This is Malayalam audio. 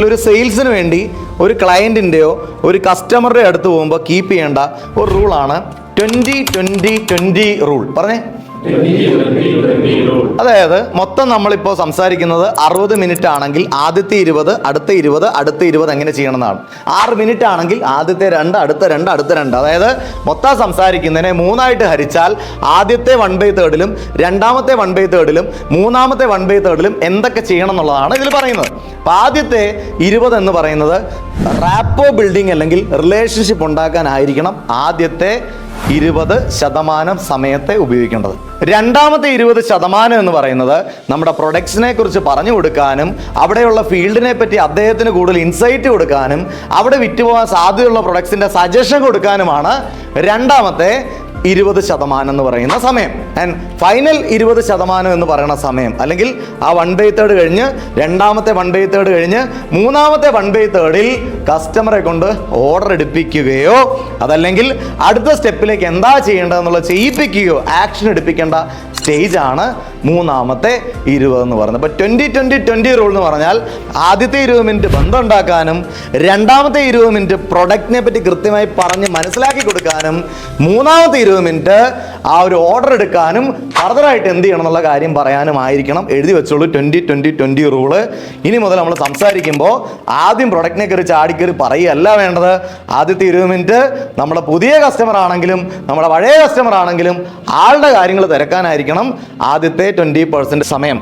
ഒരു സെയിൽസിന് വേണ്ടി ഒരു ക്ലയൻറ്റിൻ്റെയോ ഒരു കസ്റ്റമറുടെ അടുത്ത് പോകുമ്പോൾ കീപ്പ് ചെയ്യേണ്ട ഒരു റൂളാണ് 20-20-20 റൂൾ. പറഞ്ഞേ. അതായത് മൊത്തം നമ്മളിപ്പോൾ സംസാരിക്കുന്നത് 60 മിനിറ്റ് ആണെങ്കിൽ ആദ്യത്തെ 20, അടുത്ത 20, അടുത്ത 20 എങ്ങനെ ചെയ്യണമെന്നാണ്. 6 മിനിറ്റ് ആണെങ്കിൽ ആദ്യത്തെ 2, അടുത്ത 2, അടുത്ത 2. അതായത് മൊത്തം സംസാരിക്കുന്നതിനെ 3 ഹരിച്ചാൽ ആദ്യത്തെ 1/3 രണ്ടാമത്തെ 1/3 മൂന്നാമത്തെ 1/3 എന്തൊക്കെ ചെയ്യണം എന്നുള്ളതാണ് ഇതിൽ പറയുന്നത്. അപ്പം ആദ്യത്തെ 20 എന്ന് പറയുന്നത് റാപ്പോ ബിൽഡിംഗ് അല്ലെങ്കിൽ റിലേഷൻഷിപ്പ് ഉണ്ടാക്കാനായിരിക്കണം ആദ്യത്തെ 20% സമയത്തെ ഉപയോഗിക്കേണ്ടത്. രണ്ടാമത്തെ 20% എന്ന് പറയുന്നത് നമ്മുടെ പ്രൊഡക്ട്സിനെ കുറിച്ച് പറഞ്ഞു കൊടുക്കാനും അവിടെയുള്ള ഫീൽഡിനെ പറ്റി അദ്ദേഹത്തിന് കൂടുതൽ ഇൻസൈറ്റ് കൊടുക്കാനും അവിടെ വിറ്റുപോകാൻ സാധ്യതയുള്ള പ്രൊഡക്ട്സിന്റെ സജഷൻ കൊടുക്കാനുമാണ് രണ്ടാമത്തെ 20% എന്ന് പറയുന്ന സമയം. ആൻഡ് ഫൈനൽ 20% എന്ന് പറയുന്ന സമയം അല്ലെങ്കിൽ ആ 1/3 കഴിഞ്ഞ് രണ്ടാമത്തെ 1/3 കഴിഞ്ഞ് മൂന്നാമത്തെ 1/3 കസ്റ്റമറെ കൊണ്ട് ഓർഡർ എടുപ്പിക്കുകയോ അതല്ലെങ്കിൽ അടുത്ത സ്റ്റെപ്പിലേക്ക് എന്താ ചെയ്യേണ്ടതെന്നുള്ളത് ചെയ്യിപ്പിക്കുകയോ ആക്ഷൻ എടുപ്പിക്കേണ്ട സ്റ്റേജാണ് മൂന്നാമത്തെ 20 എന്ന് പറയുന്നത്. അപ്പോൾ 20-20-20 റൂൾ എന്ന് പറഞ്ഞാൽ ആദ്യത്തെ 20 മിനിറ്റ് ബന്ധം ഉണ്ടാക്കാനും രണ്ടാമത്തെ 20 മിനിറ്റ് പ്രൊഡക്റ്റിനെ പറ്റി കൃത്യമായി പറഞ്ഞ് മനസ്സിലാക്കി കൊടുക്കാനും മൂന്നാമത്തെ 20 മിനിറ്റ് ആ ഒരു ഓർഡർ എടുക്കാനും ഫർദറായിട്ട് എന്ത് ചെയ്യണം എന്നുള്ള കാര്യം പറയാനും ആയിരിക്കണം. എഴുതി വെച്ചോളൂ 20-20-20 റൂള്. ഇനി മുതൽ നമ്മൾ സംസാരിക്കുമ്പോൾ ആദ്യം പ്രൊഡക്റ്റിനെ കയറി ചാടിക്കറി പറയുകയല്ല വേണ്ടത്. ആദ്യത്തെ 20 മിനിറ്റ് നമ്മുടെ പുതിയ കസ്റ്റമർ ആണെങ്കിലും നമ്മുടെ പഴയ കസ്റ്റമർ ആണെങ്കിലും ആളുടെ കാര്യങ്ങൾ തിരക്കാനായിരിക്കണം ആദ്യത്തെ 20% സമയം.